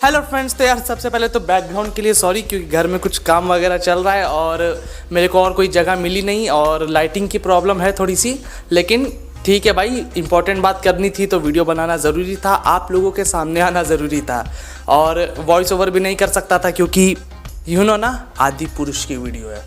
Hello friends. तो यार सबसे पहले तो बैकग्राउंड के लिए सॉरी, क्योंकि घर में कुछ काम वगैरह चल रहा है और मेरे को और कोई जगह मिली नहीं और लाइटिंग की प्रॉब्लम है थोड़ी सी। लेकिन ठीक है भाई, इंपॉर्टेंट बात करनी थी तो वीडियो बनाना ज़रूरी था, आप लोगों के सामने आना ज़रूरी था और वॉइस ओवर भी नहीं कर सकता था क्योंकि यू नो ना, आदि पुरुष की वीडियो है।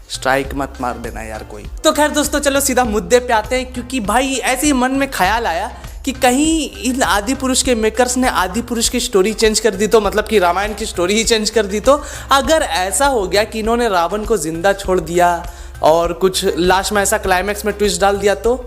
स्ट्राइक मत मार देना यार कोई। तो खैर दोस्तों, चलो सीधा मुद्दे पे आते हैं, क्योंकि भाई ऐसे ही मन में ख्याल आया कि कहीं इन आदि पुरुष के मेकर्स ने आदि पुरुष की स्टोरी चेंज कर दी तो, मतलब कि रामायण की स्टोरी ही चेंज कर दी तो। अगर ऐसा हो गया कि इन्होंने रावण को जिंदा छोड़ दिया और कुछ लास्ट में ऐसा क्लाइमैक्स में ट्विस्ट डाल दिया तो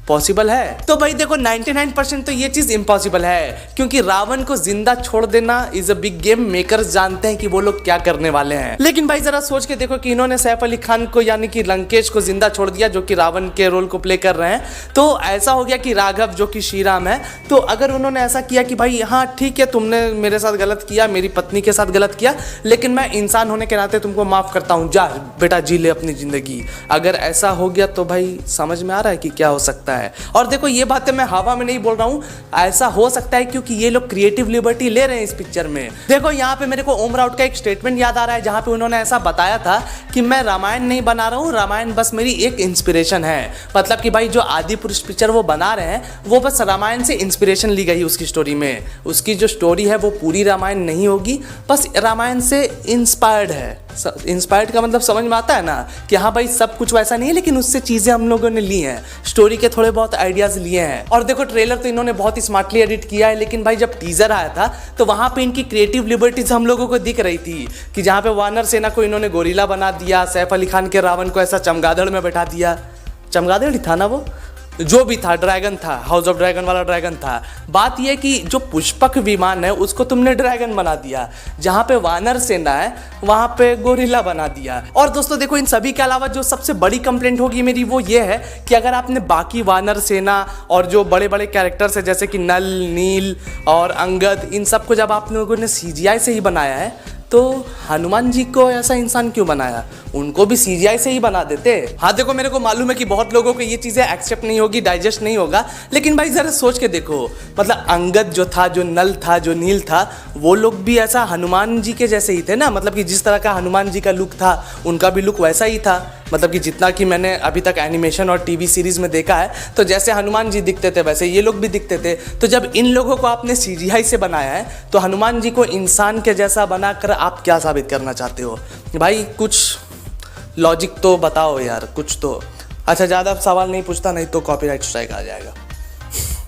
पॉसिबल है? तो भाई देखो 99% तो ये चीज इम्पॉसिबल है, क्योंकि रावण को जिंदा छोड़ देना is a big game. Makers जानते हैं कि वो लोग क्या करने वाले हैं। लेकिन भाई जरा सोच के देखो कि इन्होंने सैफ अली खान को यानी कि लंकेश को जिंदा छोड़ दिया, जो कि रावण के रोल को प्ले कर रहे हैं। तो ऐसा हो गया कि राघव जो कि श्री राम है, तो अगर उन्होंने ऐसा किया कि भाई हाँ ठीक है, तुमने मेरे साथ गलत किया, मेरी पत्नी के साथ गलत किया, लेकिन मैं इंसान होने के नाते तुमको माफ करता हूँ, जा बेटा जी ले अपनी जिंदगी। अगर ऐसा हो गया तो भाई समझ में आ रहा है कि क्या हो सकता है। और देखो ये बातें मैं हवा में नहीं बोल रहा हूँ, ऐसा हो सकता है क्योंकि ये लोग क्रिएटिव लिबर्टी ले रहे हैं इस पिक्चर में। देखो यहाँ पे मेरे को ओम राउत का एक स्टेटमेंट याद आ रहा है, जहाँ पे उन्होंने ऐसा बताया था कि मैं रामायण नहीं बना रहा हूँ, रामायण बस मेरी एक इंस्पिरेशन है। मतलब कि भाई जो आदि पुरुष पिक्चर वो बना रहे हैं वो बस रामायण से इंस्पिरेशन ली गई उसकी स्टोरी में। उसकी जो स्टोरी है वो पूरी रामायण नहीं होगी, बस रामायण से इंस्पायर्ड है। इंस्पायर्ड का मतलब समझ में आता है ना, कि हाँ भाई सब कुछ वैसा नहीं है, लेकिन उससे चीज़ें हम लोगों ने ली हैं, स्टोरी के थोड़े बहुत आइडियाज़ लिए हैं। और देखो ट्रेलर तो इन्होंने बहुत ही स्मार्टली एडिट किया है, लेकिन भाई जब टीजर आया था तो वहाँ पे इनकी क्रिएटिव लिबर्टीज हम लोगों को दिख रही थी, कि जहाँ पे वानर सेना को इन्होंने गोरिल्ला बना दिया, सैफ अली खान के रावण को ऐसा चमगादड़ में बैठा दिया। चमगादड़ ही था ना वो, जो भी था, ड्रैगन था, हाउस ऑफ ड्रैगन वाला ड्रैगन था। बात यह कि जो पुष्पक विमान है उसको तुमने ड्रैगन बना दिया, जहाँ पे वानर सेना है वहाँ पे गोरिल्ला बना दिया। और दोस्तों देखो, इन सभी के अलावा जो सबसे बड़ी कंप्लेंट होगी मेरी वो ये है कि अगर आपने बाकी वानर सेना और जो बड़े बड़े कैरेक्टर्स है जैसे कि नल, नील और अंगद, इन सबको जब आप लोगों ने CGI से ही बनाया है, तो हनुमान जी को ऐसा इंसान क्यों बनाया? उनको भी CGI से ही बना देते। हाँ देखो, मेरे को मालूम है कि बहुत लोगों को ये चीज़ें एक्सेप्ट नहीं होगी, डाइजेस्ट नहीं होगा, लेकिन भाई ज़रा सोच के देखो, मतलब अंगद जो था, जो नल था, जो नील था, वो लोग भी ऐसा हनुमान जी के जैसे ही थे ना। मतलब कि जिस तरह का हनुमान जी का लुक था उनका भी लुक वैसा ही था। मतलब कि जितना कि मैंने अभी तक एनिमेशन और TV सीरीज़ में देखा है, तो जैसे हनुमान जी दिखते थे वैसे ये लोग भी दिखते थे। तो जब इन लोगों को आपने CGI से बनाया है, तो हनुमान जी को इंसान के जैसा बनाकर आप क्या साबित करना चाहते हो? भाई कुछ लॉजिक तो बताओ यार, कुछ तो। अच्छा ज़्यादा सवाल नहीं पूछता, नहीं तो कॉपीराइट स्ट्राइक आ जाएगा।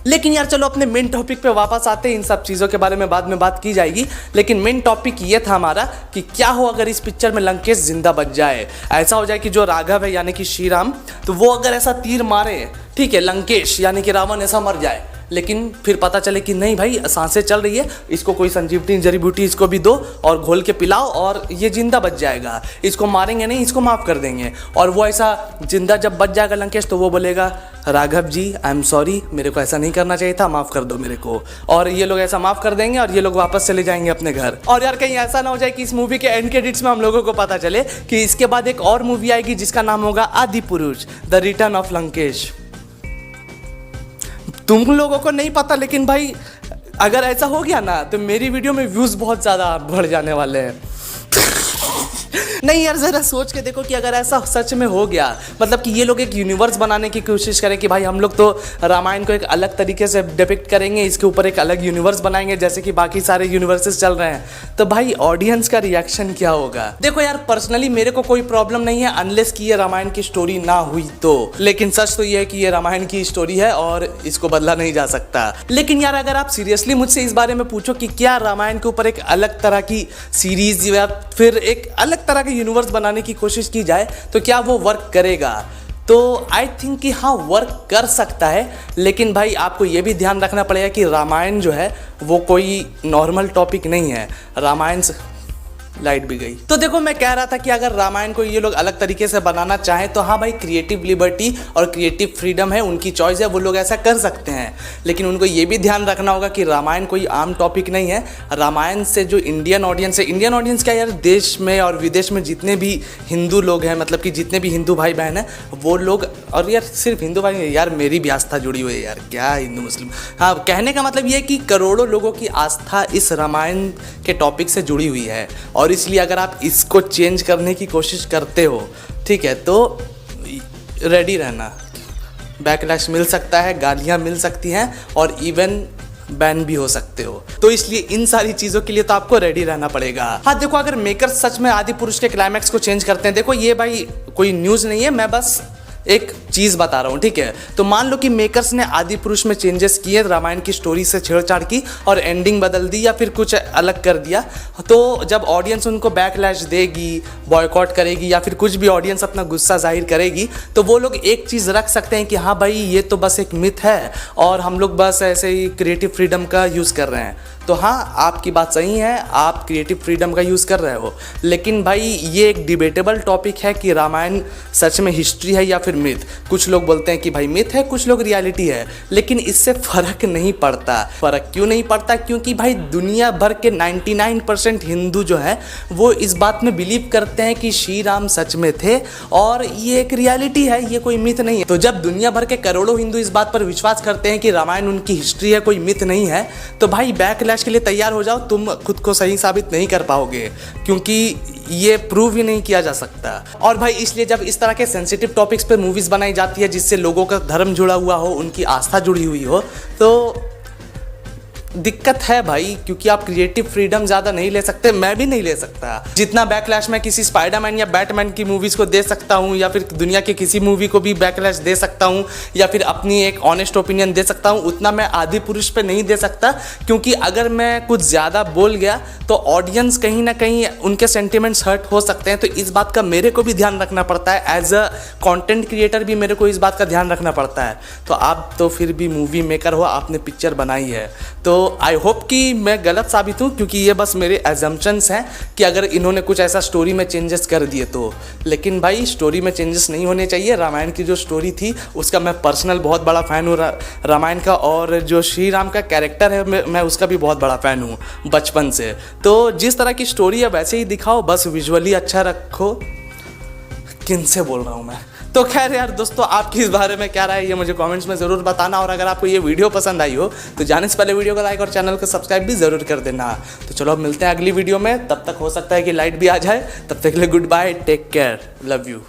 लेकिन यार चलो अपने मेन टॉपिक पे वापस आते हैं। इन सब चीज़ों के बारे में बाद में बात की जाएगी, लेकिन मेन टॉपिक ये था हमारा कि क्या हो अगर इस पिक्चर में लंकेश जिंदा बच जाए। ऐसा हो जाए कि जो राघव है यानी कि श्री राम, तो वो अगर ऐसा तीर मारे, ठीक है, लंकेश यानी कि रावण ऐसा मर जाए, लेकिन फिर पता चले कि नहीं भाई सांसें चल रही है, इसको कोई संजीवनी जड़ी बूटी इसको भी दो और घोल के पिलाओ और ये जिंदा बच जाएगा, इसको मारेंगे नहीं, इसको माफ़ कर देंगे। और वो ऐसा जिंदा जब बच जाएगा लंकेश, तो वो बोलेगा Raghav ji I am sorry, मेरे को ऐसा नहीं करना चाहिए था, माफ़ कर दो मेरे को। और ये लोग ऐसा माफ़ कर देंगे और ये लोग वापस चले जाएंगे अपने घर। और यार कहीं ऐसा ना हो जाए कि इस मूवी के एंड क्रेडिट्स में हम लोगों को पता चले कि इसके बाद एक और मूवी आएगी जिसका नाम होगा आदि पुरुष, द रिटर्न ऑफ लंकेश। तुम लोगों को नहीं पता, लेकिन भाई अगर ऐसा हो गया ना तो मेरी वीडियो में व्यूज़ बहुत ज़्यादा बढ़ जाने वाले हैं। नहीं यार ज़रा सोच के देखो कि अगर ऐसा सच में हो गया, मतलब कि ये लोग एक यूनिवर्स बनाने की कोशिश करें कि भाई हम लोग तो रामायण को एक अलग तरीके से डिपिक्ट करेंगे, इसके ऊपर एक अलग यूनिवर्स बनाएंगे जैसे कि बाकी सारे यूनिवर्सेस चल रहे हैं, तो भाई ऑडियंस का रिएक्शन क्या होगा? देखो यार पर्सनली मेरे को कोई प्रॉब्लम नहीं है अनलेस कि ये रामायण की स्टोरी ना हुई तो, लेकिन सच तो ये है कि ये रामायण की स्टोरी है और इसको बदला नहीं जा सकता। लेकिन यार अगर आप सीरियसली मुझसे इस बारे में पूछो कि क्या रामायण के ऊपर एक अलग तरह की सीरीज या फिर एक अलग तरह के यूनिवर्स बनाने की कोशिश की जाए तो क्या वो वर्क करेगा? तो आई थिंक कि हाँ वर्क कर सकता है, लेकिन भाई आपको ये भी ध्यान रखना पड़ेगा कि रामायण जो है वो कोई नॉर्मल टॉपिक नहीं है। रामायण लाइट भी गई। तो देखो मैं कह रहा था कि अगर रामायण को ये लोग अलग तरीके से बनाना चाहें तो हाँ भाई, क्रिएटिव लिबर्टी और क्रिएटिव फ्रीडम है, उनकी चॉइस है, वो लोग ऐसा कर सकते हैं। लेकिन उनको ये भी ध्यान रखना होगा कि रामायण कोई आम टॉपिक नहीं है। रामायण से जो इंडियन ऑडियंस है, इंडियन ऑडियंस क्या यार, देश में और विदेश में जितने भी हिंदू लोग हैं, मतलब कि जितने भी हिंदू भाई बहन हैं, वो लोग, और यार सिर्फ हिंदू भाई नहीं यार, मेरी भी आस्था जुड़ी हुई है यार, क्या हिंदू मुस्लिम, हाँ, कहने का मतलब ये है कि करोड़ों लोगों की आस्था इस रामायण के टॉपिक से जुड़ी हुई है। और इसलिए अगर आप इसको चेंज करने की कोशिश करते हो, ठीक है, तो रेडी रहना, बैकलैश मिल सकता है, गालियाँ मिल सकती हैं और इवन बैन भी हो सकते हो। तो इसलिए इन सारी चीज़ों के लिए तो आपको रेडी रहना पड़ेगा। हाँ देखो, अगर मेकर्स सच में आदि पुरुष के क्लाइमैक्स को चेंज करते हैं, देखो ये भाई कोई न्यूज़ नहीं है, मैं बस एक चीज़ बता रहा हूँ, ठीक है। तो मान लो कि मेकर्स ने आदि पुरुष में चेंजेस किए, रामायण की स्टोरी से छेड़छाड़ की और एंडिंग बदल दी या फिर कुछ अलग कर दिया, तो जब ऑडियंस उनको बैकलैश देगी, बॉयकॉट करेगी या फिर कुछ भी ऑडियंस अपना गुस्सा जाहिर करेगी, तो वो लोग एक चीज़ रख सकते हैं कि हाँ भाई ये तो बस एक मिथ है और हम लोग बस ऐसे ही क्रिएटिव फ्रीडम का यूज़ कर रहे हैं। तो हाँ, आपकी बात सही है, आप क्रिएटिव फ्रीडम का यूज़ कर रहे हो, लेकिन भाई ये एक डिबेटेबल टॉपिक है कि रामायण सच में हिस्ट्री है या फिर मिथ। कुछ लोग बोलते हैं कि भाई मिथ है, कुछ लोग रियलिटी है, लेकिन इससे फ़र्क नहीं पड़ता। फ़र्क क्यों नहीं पड़ता? क्योंकि भाई दुनिया भर के 99% हिंदू जो है वो इस बात में बिलीव करते हैं कि श्री राम सच में थे और ये एक रियलिटी है, ये कोई मिथ नहीं है। तो जब दुनिया भर के करोड़ों हिंदू इस बात पर विश्वास करते हैं कि रामायण उनकी हिस्ट्री है, कोई मिथ नहीं है, तो भाई बैकलैश के लिए तैयार हो जाओ। तुम खुद को सही साबित नहीं कर पाओगे, क्योंकि ये प्रूव ही नहीं किया जा सकता। और भाई इसलिए जब इस तरह के सेंसिटिव टॉपिक्स पे मूवीज बनाई जाती है जिससे लोगों का धर्म जुड़ा हुआ हो, उनकी आस्था जुड़ी हुई हो, तो दिक्कत है भाई, क्योंकि आप क्रिएटिव फ्रीडम ज़्यादा नहीं ले सकते, मैं भी नहीं ले सकता। जितना बैकलैश मैं किसी स्पाइडरमैन या बैटमैन की मूवीज़ को दे सकता हूँ या फिर दुनिया के किसी मूवी को भी बैकलैश दे सकता हूँ या फिर अपनी एक ऑनेस्ट ओपिनियन दे सकता हूँ, उतना मैं आदि पुरुष पे नहीं दे सकता। क्योंकि अगर मैं कुछ ज़्यादा बोल गया तो ऑडियंस कहीं ना कहीं उनके सेंटिमेंट्स हर्ट हो सकते हैं। तो इस बात का मेरे को भी ध्यान रखना पड़ता है, एज अ कॉन्टेंट क्रिएटर भी मेरे को इस बात का ध्यान रखना पड़ता है। तो आप तो फिर भी मूवी मेकर हो, आपने पिक्चर बनाई है, तो आई होप कि मैं गलत साबित हूँ, क्योंकि ये बस मेरे एजम्पशंस हैं कि अगर इन्होंने कुछ ऐसा स्टोरी में चेंजेस कर दिए तो। लेकिन भाई स्टोरी में चेंजेस नहीं होने चाहिए। रामायण की जो स्टोरी थी उसका मैं पर्सनल बहुत बड़ा फ़ैन हूँ रामायण का, और जो श्री राम का कैरेक्टर है मैं उसका भी बहुत बड़ा फ़ैन हूँ बचपन से। तो जिस तरह की स्टोरी है वैसे ही दिखाओ, बस विजुअली अच्छा रखो। किन से बोल रहा हूँ मैं? तो खैर यार दोस्तों, आपकी इस बारे में क्या राय है ये मुझे कमेंट्स में ज़रूर बताना। और अगर आपको ये वीडियो पसंद आई हो तो जाने से पहले वीडियो को लाइक और चैनल को सब्सक्राइब भी ज़रूर कर देना। तो चलो अब मिलते हैं अगली वीडियो में, तब तक हो सकता है कि लाइट भी आ जाए। तब तक के लिए goodbye, take care, love you.